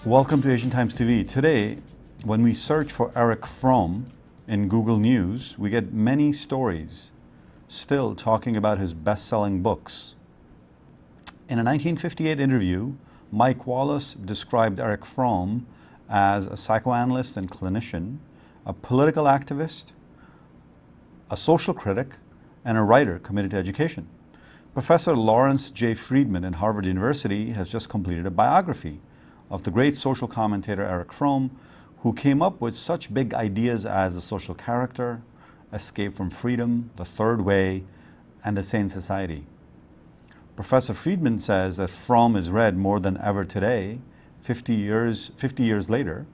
Welcome to Asian Times TV. Today, when we search for Erich Fromm in Google News, we get many stories still talking about his best-selling books. In a 1958 interview, Mike Wallace described Erich Fromm as a psychoanalyst and clinician, a political activist, a social critic, and a writer committed to education. Professor Lawrence J. Friedman at Harvard University has just completed a biography of the great social commentator Erich Fromm, who came up with such big ideas as the social character, escape from freedom, the third way, and the sane society. Professor Friedman says that Fromm is read more than ever today, 50 years later,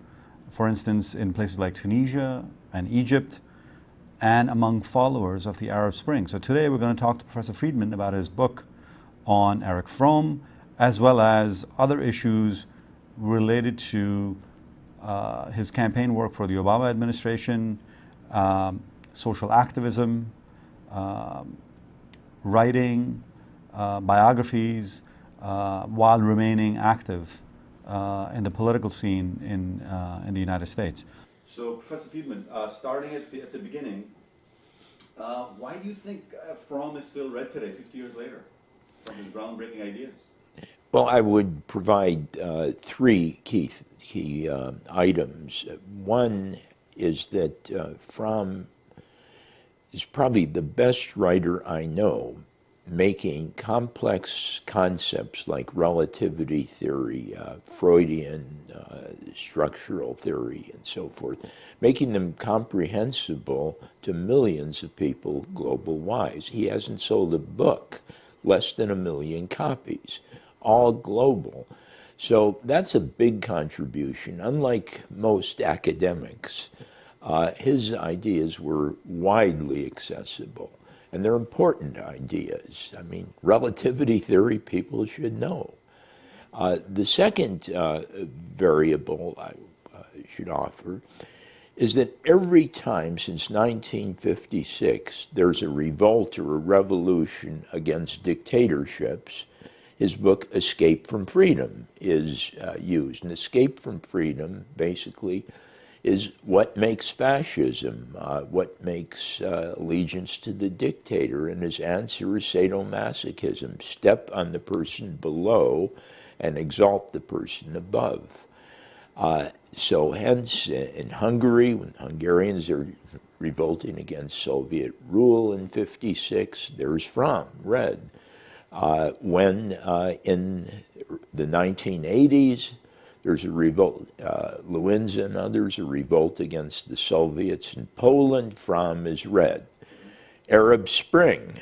for instance, in places like Tunisia and Egypt, and among followers of the Arab Spring. So today we're going to talk to Professor Friedman about his book on Erich Fromm, as well as other issues related to his campaign work for the Obama administration, social activism, writing, biographies, while remaining active in the political scene in the United States. So, Professor Friedman, starting at the beginning, why do you think Fromm is still read today, 50 years later, from his groundbreaking ideas? Well, I would provide three key items. One is that Fromm is probably the best writer I know, making complex concepts like relativity theory, Freudian structural theory, and so forth, making them comprehensible to millions of people global-wise. He hasn't sold a book less than 1 million copies. All global. So that's a big contribution. Unlike most academics, his ideas were widely accessible, and they're important ideas. I mean, relativity theory people should know. The second variable I should offer is that every time since 1956 there's a revolt or a revolution against dictatorships, his book, Escape from Freedom, is used. And Escape from Freedom, basically, is what makes fascism, what makes allegiance to the dictator. And his answer is sadomasochism. Step on the person below and exalt the person above. So hence, in Hungary, when Hungarians are revolting against Soviet rule in 56, there's Fromm, read. When in the 1980s, there's a revolt, Lewinza and others, a revolt against the Soviets in Poland, Fromm is read. Arab Spring,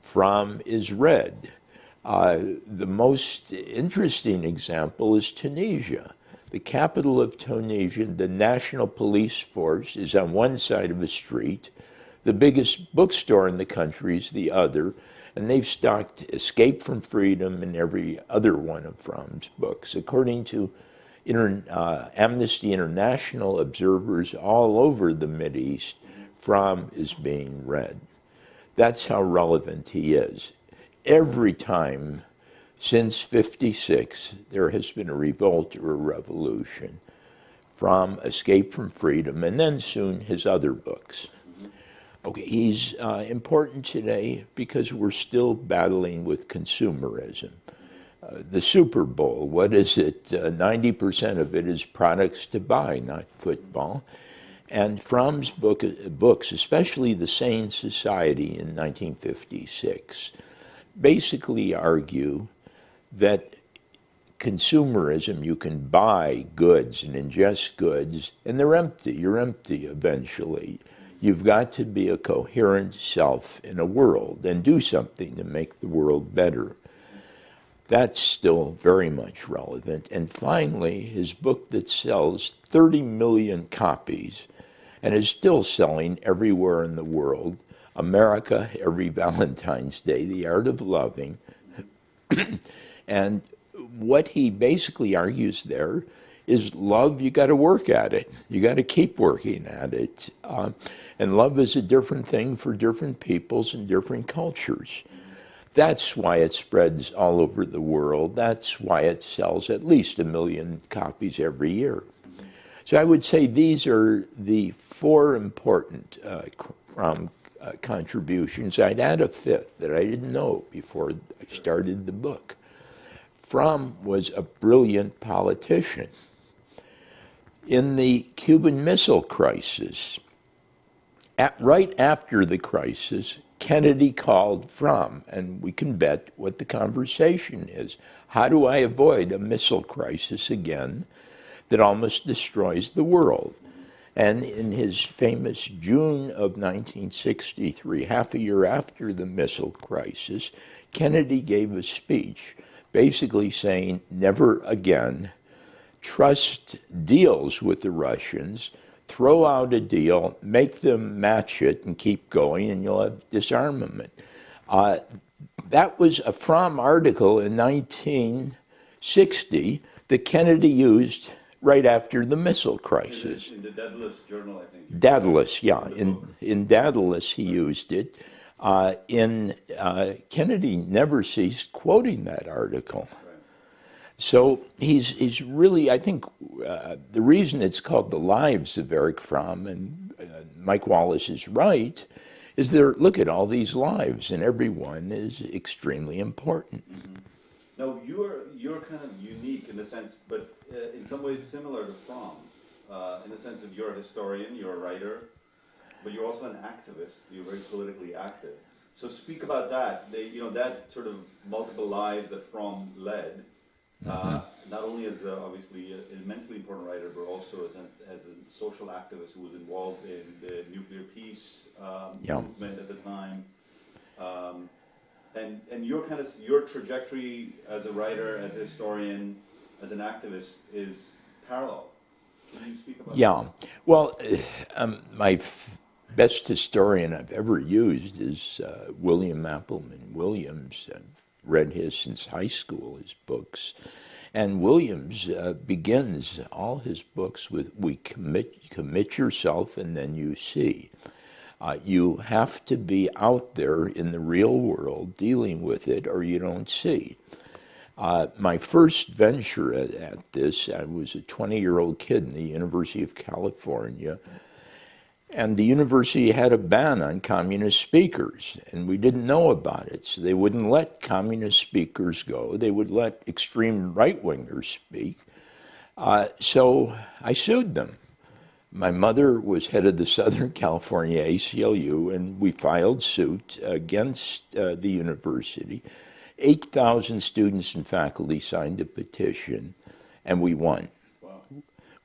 Fromm is read. The most interesting example is Tunisia. The capital of Tunisia, the national police force, is on one side of a street. The biggest bookstore in the country is the other. And they've stocked Escape from Freedom and every other one of Fromm's books. According to Amnesty International observers all over the Mideast, Fromm is being read. That's how relevant he is. Every time since 56 there has been a revolt or a revolution, Fromm, Escape from Freedom, and then soon his other books. Okay, he's important today because we're still battling with consumerism. The Super Bowl, what is it? 90% of it is products to buy, not football. And Fromm's books, especially The Sane Society in 1956, basically argue that consumerism, you can buy goods and ingest goods, and they're empty. You're empty eventually. You've got to be a coherent self in a world and do something to make the world better. That's still very much relevant. And finally, his book that sells 30 million copies and is still selling everywhere in the world. America, Every Valentine's Day, The Art of Loving. And what he basically argues there is love, you got to work at it. You got to keep working at it. And love is a different thing for different peoples and different cultures. That's why it spreads all over the world. That's why it sells at least 1 million copies every year. So I would say these are the 4 important Fromm contributions. I'd add a 5th that I didn't know before I started the book. Fromm was a brilliant politician. In the Cuban Missile Crisis, right after the crisis, Kennedy called Fromm, and we can bet what the conversation is. How do I avoid a missile crisis again that almost destroys the world? And in his famous June of 1963, half a year after the missile crisis, Kennedy gave a speech basically saying, never again, trust deals with the Russians, throw out a deal, make them match it and keep going, and you'll have disarmament. That was a Fromm article in 1960 that Kennedy used right after the missile crisis. In the Daedalus Journal, I think. Daedalus, yeah. In Daedalus, he used it. Kennedy never ceased quoting that article. So he's really, I think, the reason it's called The Lives of Erich Fromm, and Mike Wallace is right, is there, look at all these lives, and every one is extremely important. Mm-hmm. Now, you're kind of unique in the sense, but in some ways similar to Fromm, in the sense that you're a historian, you're a writer, but you're also an activist. You're very politically active. So speak about that. That sort of multiple lives that Fromm led. Not only as obviously an immensely important writer, but also as a social activist who was involved in the nuclear peace movement at the time. And your trajectory as a writer, as a historian, as an activist is parallel. Can you speak about that? Well, my best historian I've ever used is William Appleman Williams. I've read his since high school, his books. And Williams begins all his books with, commit yourself and then you see. You have to be out there in the real world dealing with it or you don't see. My first venture at this, I was a 20-year-old kid in the University of California, and the university had a ban on communist speakers, and we didn't know about it, so they wouldn't let communist speakers go. They would let extreme right-wingers speak. So I sued them. My mother was head of the Southern California ACLU, and we filed suit against the university. 8,000 students and faculty signed a petition, and we won. Wow.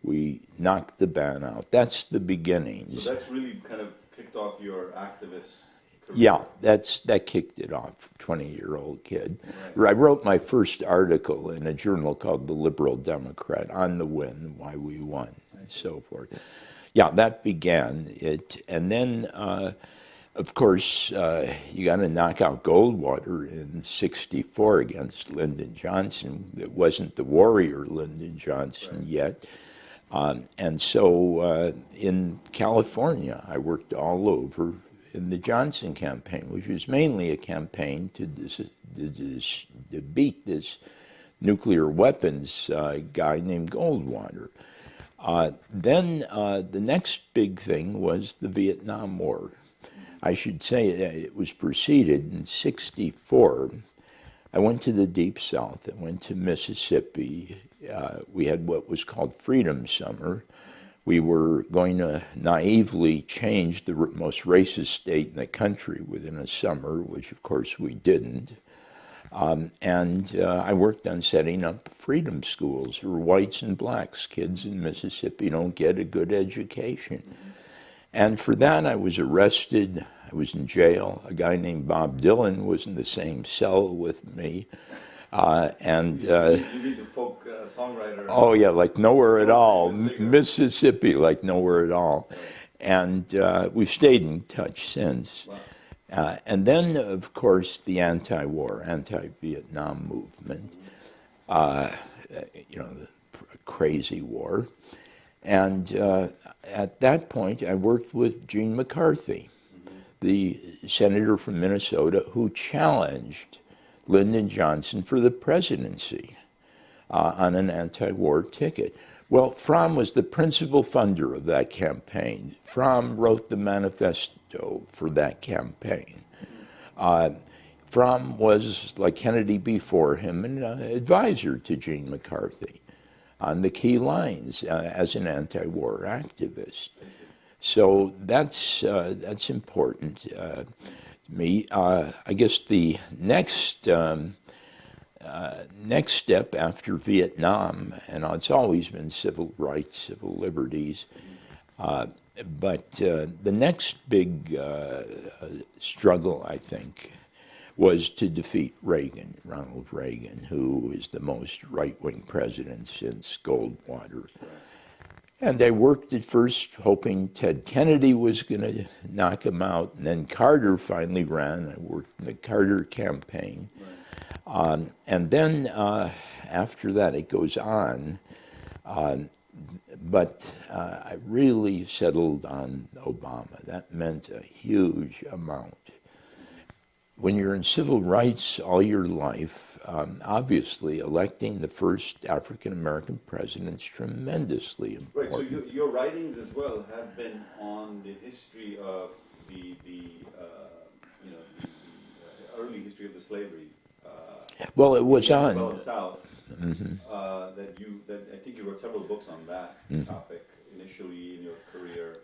We knocked the ban out. That's the beginnings. So that's really kind of kicked off your activist career. Yeah, that kicked it off, 20-year-old kid. Right. I wrote my first article in a journal called The Liberal Democrat on the win, why we won, and so forth. Yeah, that began it. And then, of course, you got to knock out Goldwater in '64 against Lyndon Johnson. It wasn't the warrior Lyndon Johnson yet. And so in California, I worked all over in the Johnson campaign, which was mainly a campaign to beat this nuclear weapons guy named Goldwater. Then the next big thing was the Vietnam War. I should say it was preceded in '64. I went to the Deep South. I went to Mississippi. We had what was called Freedom Summer. We were going to naively change the most racist state in the country within a summer, which of course we didn't. I worked on setting up freedom schools for whites and blacks. Kids in Mississippi don't get a good education. And for that I was arrested. I was in jail. A guy named Bob Dylan was in the same cell with me. You read the folk songwriter. Oh yeah, like Nowhere at All. Mississippi, like Nowhere at All. And we've stayed in touch since. Wow. And then, of course, the anti-war, anti-Vietnam movement, the crazy war. And at that point, I worked with Gene McCarthy, the senator from Minnesota who challenged Lyndon Johnson for the presidency on an anti-war ticket. Well, Fromm was the principal funder of that campaign. Fromm wrote the manifesto for that campaign. Fromm was, like Kennedy before him, an advisor to Gene McCarthy on the key lines as an anti-war activist. So that's important to me. I guess the next step after Vietnam, and it's always been civil rights, civil liberties, but the next big struggle, I think, was to defeat Reagan, Ronald Reagan, who is the most right-wing president since Goldwater. And I worked at first hoping Ted Kennedy was going to knock him out, and then Carter finally ran. I worked in the Carter campaign. And then after that, it goes on. But I really settled on Obama. That meant a huge amount. When you're in civil rights all your life, obviously electing the first African-American president is tremendously important. Right, so your writings as well have been on the history of the early history of the slavery. Well, it was on on. South. That I think you wrote several books on that topic initially in your career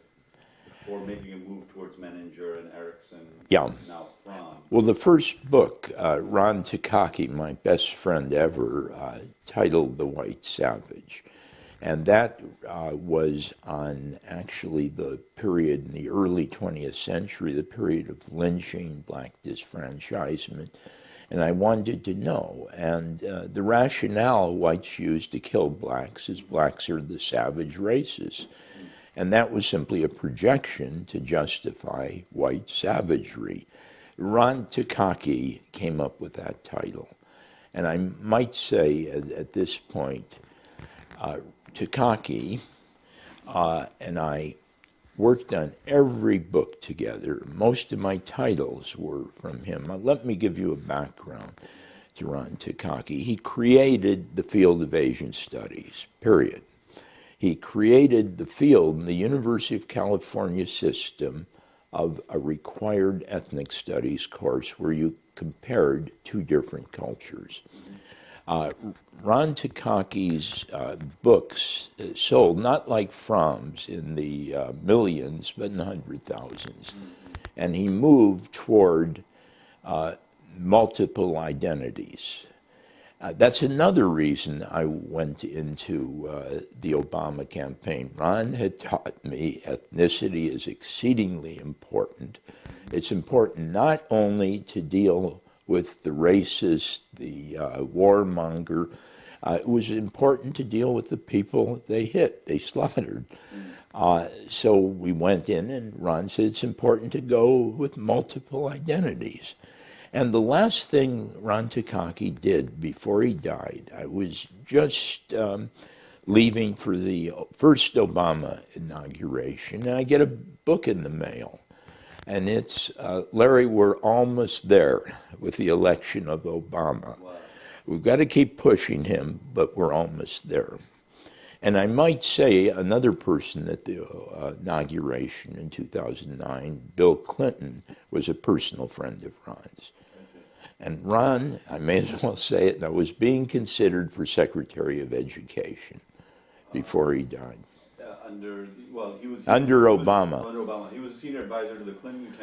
before making a move towards Menninger and Erickson. Yeah. Now Fromm. Well, the first book, Ron Takaki, my best friend ever, titled The White Savage. And that was on actually the period in the early 20th century, the period of lynching, black disfranchisement. And I wanted to know. And the rationale whites used to kill blacks is blacks are the savage races. And that was simply a projection to justify white savagery. Ron Takaki came up with that title. And I might say at this point, Takaki and I worked on every book together. Most of my titles were from him. Now, let me give you a background to Ron Takaki. He created the field of Asian studies, period. He created the field in the University of California system of a required ethnic studies course where you compared two different cultures. Ron Takaki's books sold, not like Fromm's in the millions, but in the 100,000s. And he moved toward multiple identities. That's another reason I went into the Obama campaign. Ron had taught me ethnicity is exceedingly important. It's important not only to deal with the racist, the warmonger. It was important to deal with the people they hit, they slaughtered. So we went in and Ron said it's important to go with multiple identities. And the last thing Ron Takaki did before he died, I was just leaving for the first Obama inauguration, and I get a book in the mail. And it's, Larry, we're almost there with the election of Obama. Wow. We've got to keep pushing him, but we're almost there. And I might say another person at the inauguration in 2009, Bill Clinton, was a personal friend of Ron's. And Ron, I may as well say it, that was being considered for Secretary of Education before he died. Under Obama. Under Obama. He was a senior advisor to the Clinton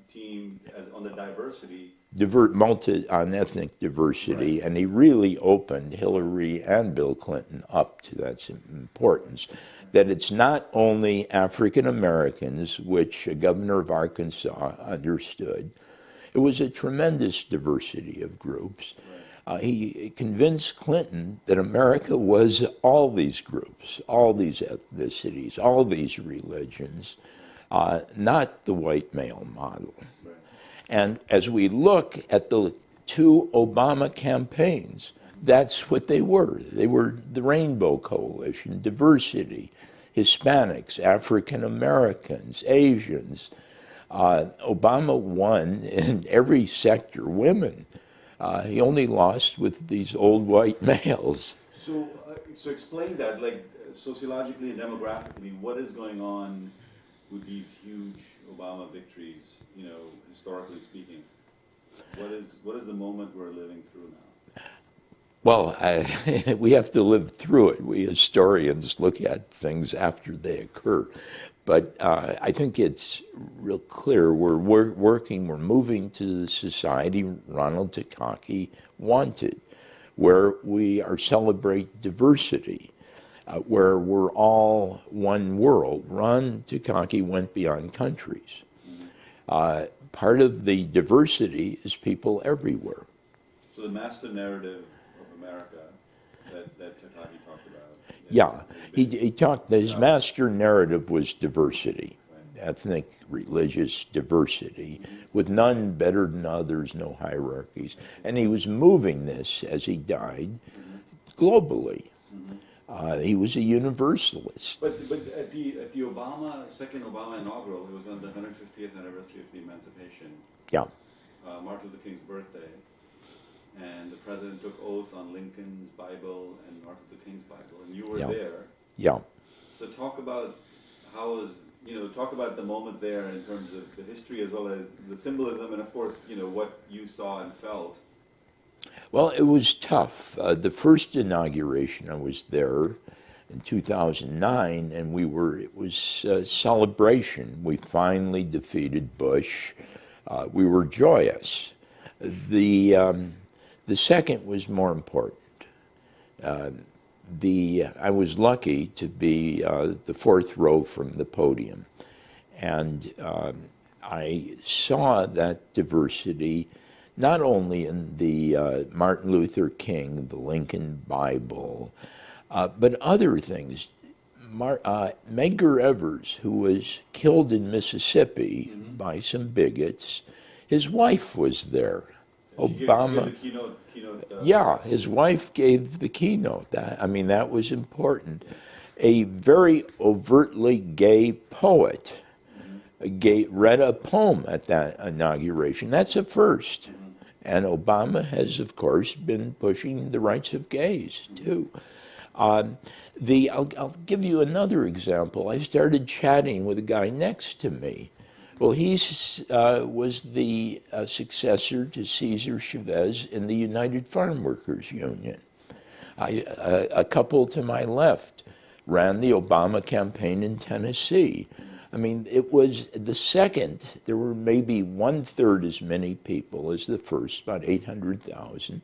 team on the diversity. On ethnic diversity, right. And he really opened Hillary and Bill Clinton up to that importance, that it's not only African Americans, which a governor of Arkansas understood. It was a tremendous diversity of groups. He convinced Clinton that America was all these groups, all these ethnicities, all these religions, not the white male model. Right. And as we look at the two Obama campaigns, that's what they were. They were the Rainbow Coalition, diversity, Hispanics, African Americans, Asians. Obama won in every sector, women. He only lost with these old white males. So, so explain that, like sociologically and demographically, what is going on with these huge Obama victories, you know, historically speaking? What is the moment we're living through now? Well, we have to live through it. We historians look at things after they occur. But I think it's real clear we're moving to the society Ronald Takaki wanted, where we are celebrate diversity, where we're all one world. Ron Takaki went beyond countries. Part of the diversity is people everywhere. So the master narrative of America that Takaki talked about. Yeah, he talked, his master narrative was diversity, ethnic, religious diversity, with none better than others, no hierarchies. And he was moving this, as he died, globally. He was a universalist. But at the second Obama inaugural, it was on the 150th anniversary of the emancipation. Yeah. Martin Luther King's birthday. And the president took oath on Lincoln's Bible and Martin Luther King's Bible, and you were there. Yeah. So talk about talk about the moment there in terms of the history as well as the symbolism, and of course, you know, what you saw and felt. Well, it was tough. The first inauguration, I was there in 2009, and it was a celebration. We finally defeated Bush. We were joyous. The second was more important. I was lucky to be the fourth row from the podium, and I saw that diversity not only in the Martin Luther King, the Lincoln Bible, but other things. Medgar Evers, who was killed in Mississippi by some bigots, his wife was there. Obama. She gave the keynote. Yeah, his wife gave the keynote. That was important. A very overtly gay poet read a poem at that inauguration. That's a first. And Obama has, of course, been pushing the rights of gays, too. I'll give you another example. I started chatting with a guy next to me. Well, he was the successor to Cesar Chavez in the United Farm Workers Union. A couple to my left ran the Obama campaign in Tennessee. It was the second. There were maybe 1/3 as many people as the first, about 800,000.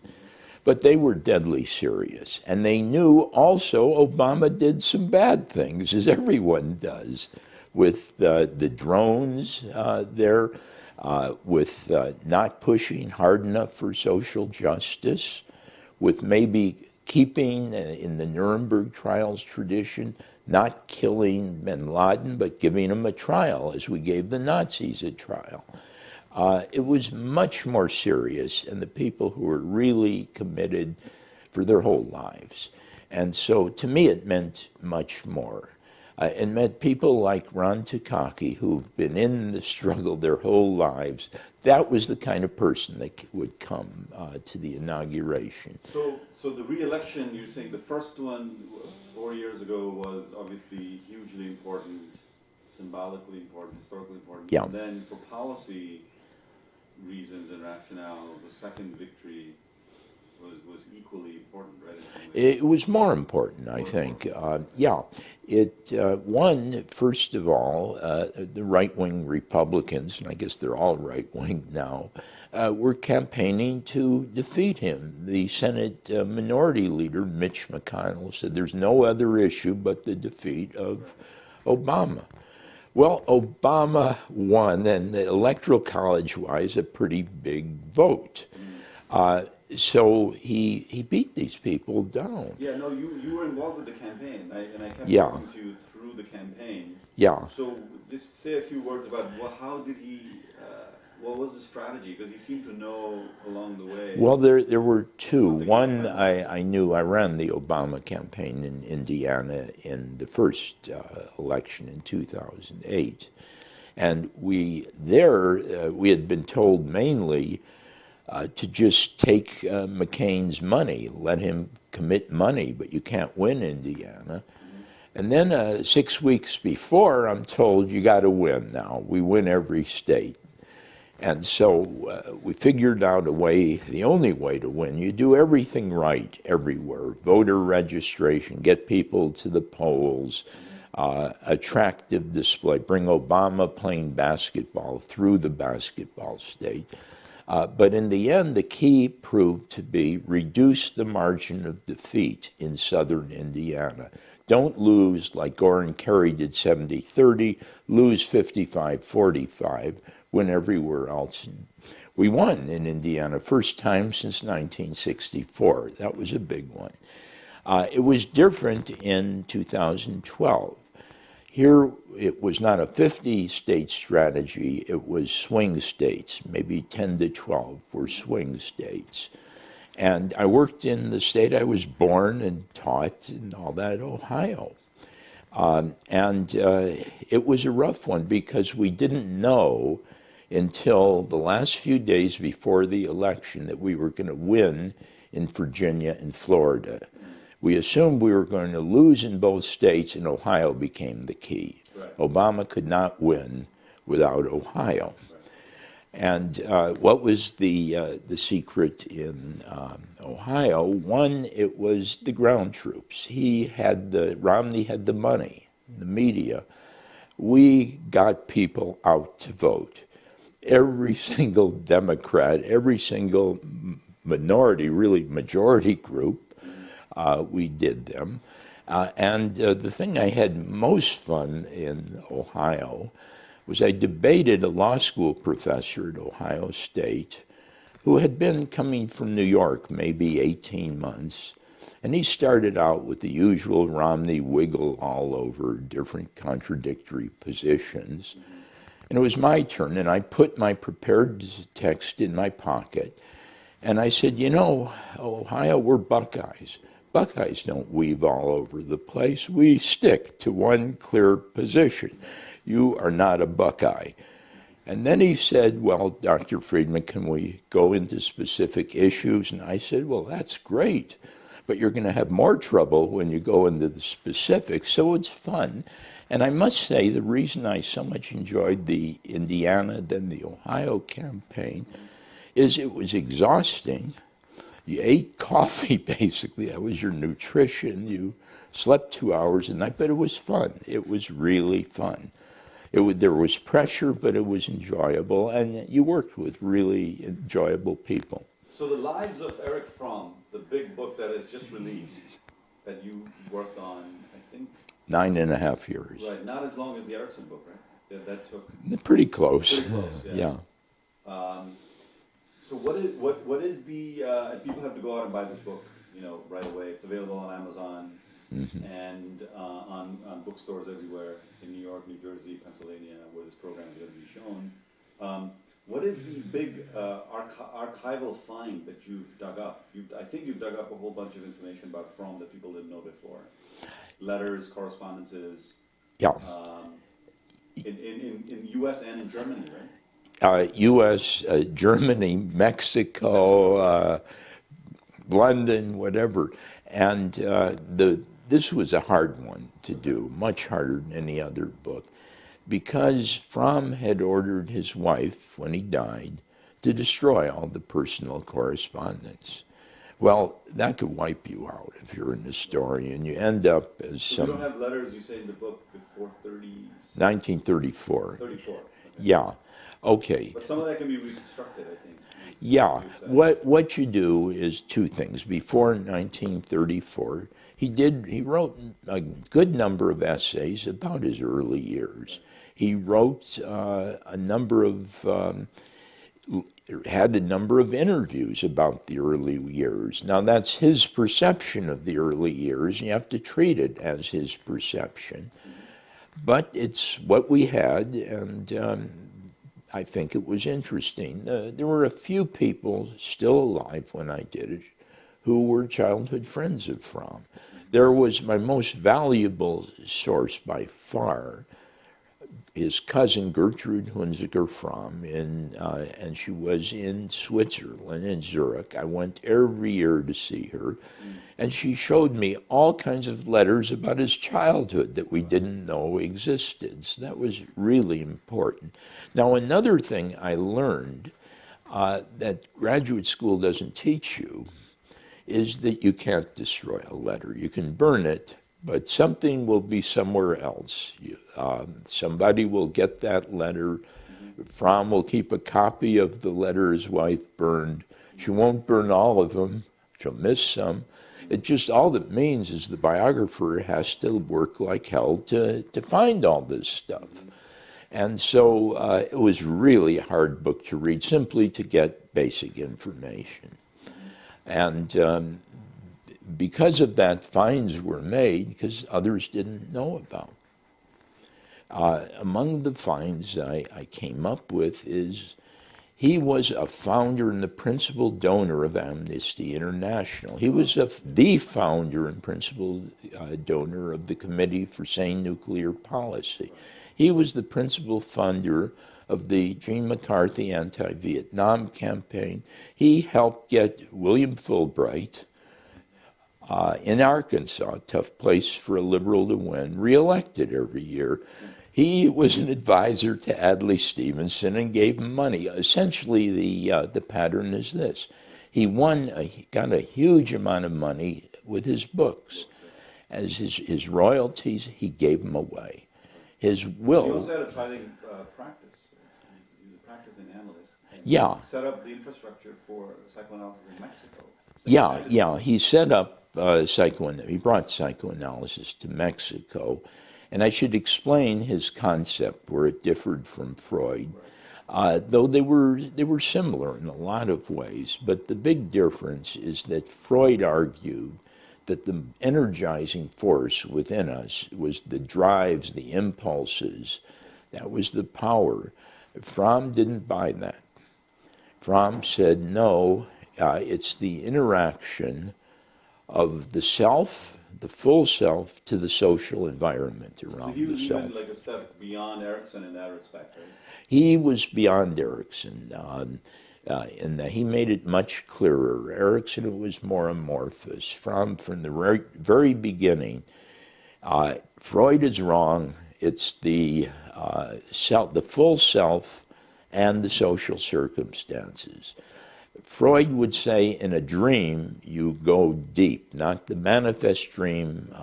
But they were deadly serious. And they knew also Obama did some bad things, as everyone does, with the drones there, with not pushing hard enough for social justice, with maybe keeping, in the Nuremberg trials tradition, not killing bin Laden, but giving him a trial, as we gave the Nazis a trial. It was much more serious, and the people who were really committed for their whole lives. And so to me it meant much more. It meant people like Ron Takaki, who've been in the struggle their whole lives. That was the kind of person that would come to the inauguration. So the re-election, you're saying the first one 4 years ago was obviously hugely important, symbolically important, historically important. Yeah. And then for policy reasons and rationale, the second victory was equally important, right? It was more important, I think. It won, first of all, the right-wing Republicans, and I guess they're all right-wing now, were campaigning to defeat him. The Senate Minority Leader, Mitch McConnell, said there's no other issue but the defeat of Obama. Well, Obama won, and Electoral College-wise, a pretty big vote. So he beat these people down. Yeah, no, you were involved with the campaign, and I kept Yeah, talking to you through the campaign. yeah. So just say a few words about how did he, what was the strategy? Because he seemed to know along the way Well, there were two. what the game One, plan was. I knew I ran the Obama campaign in Indiana in the first election in 2008. And we had been told mainly to just take McCain's money, let him commit money, but you can't win Indiana. And then 6 weeks before, I'm told you got to win now. We win every state. And so we figured out a way, the only way to win. You do everything right everywhere. Voter registration, get people to the polls, attractive display, bring Obama playing basketball through the basketball state. But in the end, the key proved to be reduce the margin of defeat in southern Indiana. Don't lose like Gore and Kerry did 70-30, lose 55-45, win everywhere else. We won in Indiana, first time since 1964. That was a big one. It was different in 2012. Here, it was not a 50-state strategy, it was swing states, maybe 10 to 12 were swing states. And I worked in the state I was born and taught and all that, Ohio. It was a rough one because we didn't know until the last few days before the election that we were going to win in Virginia and Florida. We assumed we were going to lose in both states, and Ohio became the key. Right. Obama could not win without Ohio. Right. And what was the secret in Ohio? One, it was the ground troops. Romney had the money, the media. We got people out to vote. Every single Democrat, every single minority, really majority group, we did them. The thing I had most fun in Ohio was I debated a law school professor at Ohio State who had been coming from New York maybe 18 months. And he started out with the usual Romney wiggle all over different contradictory positions. And it was my turn, and I put my prepared text in my pocket. And I said, you know, Ohio, we're Buckeyes. Buckeyes don't weave all over the place. We stick to one clear position. You are not a Buckeye. And then he said, well, Dr. Friedman, can we go into specific issues? And I said, well, that's great, but you're going to have more trouble when you go into the specifics, so it's fun. And I must say, the reason I so much enjoyed the Indiana than the Ohio campaign is it was exhausting. You ate coffee, basically. That was your nutrition. You slept 2 hours a night, but it was fun. It was really fun. There was pressure, but it was enjoyable, and you worked with really enjoyable people. So the lives of Eric Fromm, the big book that is just released, that you worked on, I think 9.5 years. Right, not as long as the Erickson book, right? That took pretty close. pretty close. Yeah. So what is the and people have to go out and buy this book, right away. It's available on Amazon and on bookstores everywhere in New York, New Jersey, Pennsylvania, where this program is going to be shown. What is the big archival find that you've dug up? I think you've dug up a whole bunch of information about Fromm that people didn't know before. Letters, correspondences. Yeah. In U.S. and in Germany, right? U.S., Germany, Mexico, London, whatever. And this was a hard one to do, much harder than any other book, because Fromm had ordered his wife, when he died, to destroy all the personal correspondence. Well, that could wipe you out if you're an historian. You end up as so some... you don't have letters, you say in the book, before 1934. 34. Okay. Yeah. Okay. But some of that can be reconstructed, I think. Yeah. What you do is two things. Before 1934, he wrote a good number of essays about his early years. He wrote a number of had a number of interviews about the early years. Now, that's his perception of the early years, and you have to treat it as his perception. But it's what we had, and I think it was interesting. There were a few people still alive when I did it who were childhood friends of Fromm. There was my most valuable source by far, his cousin Gertrude Hunziker Fromm, and she was in Switzerland, in Zurich. I went every year to see her, and she showed me all kinds of letters about his childhood that we didn't know existed. So that was really important. Now, another thing I learned that graduate school doesn't teach you is that you can't destroy a letter. You can burn it, but something will be somewhere else. Somebody will get that letter. Fromm will keep a copy of the letter his wife burned. She won't burn all of them. She'll miss some. It just, all that means is the biographer has to work like hell to find all this stuff. And so it was really a hard book to read, simply to get basic information. And because of that, finds were made because others didn't know about. Among the finds I came up with is he was a founder and the principal donor of Amnesty International. He was the founder and principal donor of the Committee for Sane Nuclear Policy. He was the principal funder of the Gene McCarthy anti-Vietnam campaign. He helped get William Fulbright in Arkansas, tough place for a liberal to win, reelected every year. He was an advisor to Adlai Stevenson and gave him money. Essentially, the pattern is this. He got a huge amount of money with his books. As his royalties, he gave them away. His will... He also had a thriving practice. He was a practicing analyst. Yeah. Set up the infrastructure for psychoanalysis in Mexico. Yeah. He set up he brought psychoanalysis to Mexico. And I should explain his concept where it differed from Freud, though they were similar in a lot of ways. But the big difference is that Freud argued that the energizing force within us was the drives, the impulses, that was the power. Fromm didn't buy that. Fromm said, no, it's the interaction of the self, the full self, to the social environment around the self. So he was even like a step beyond Erikson in that respect, right? He was beyond Erikson in that he made it much clearer. Erikson was more amorphous. From the very beginning, Freud is wrong. It's the full self and the social circumstances. Freud would say in a dream, you go deep, not the manifest dream,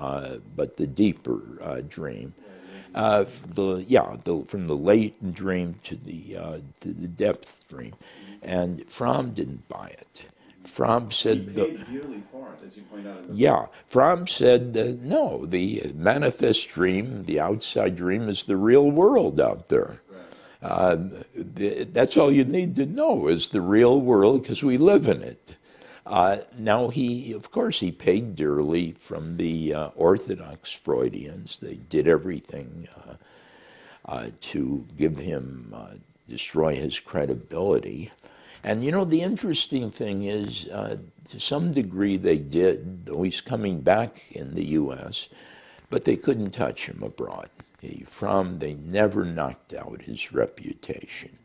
but the deeper dream. From the latent dream to the depth dream. And Fromm didn't buy it. Fromm said... He paid dearly for it, as you point out. Yeah. Fromm said, no, the manifest dream, the outside dream, is the real world out there. That's all you need to know is the real world because we live in it. Now of course, he paid dearly from the Orthodox Freudians. They did everything to give him, destroy his credibility. And the interesting thing is, to some degree they did, though he's coming back in the U.S., but they couldn't touch him abroad. They never knocked out his reputation.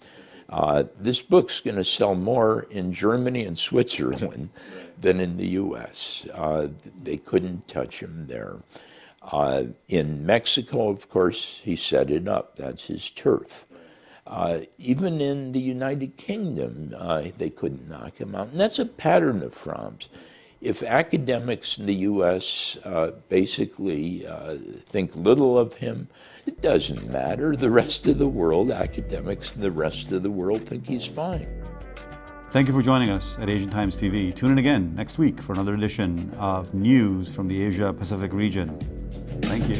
This book's going to sell more in Germany and Switzerland than in the U.S. They couldn't touch him there. In Mexico, of course, he set it up. That's his turf. Even in the United Kingdom, they couldn't knock him out. And that's a pattern of Fromm's. If academics in the U.S. Basically think little of him, it doesn't matter. The rest of the world, academics in the rest of the world think he's fine. Thank you for joining us at Asian Times TV. Tune in again next week for another edition of news from the Asia-Pacific region. Thank you.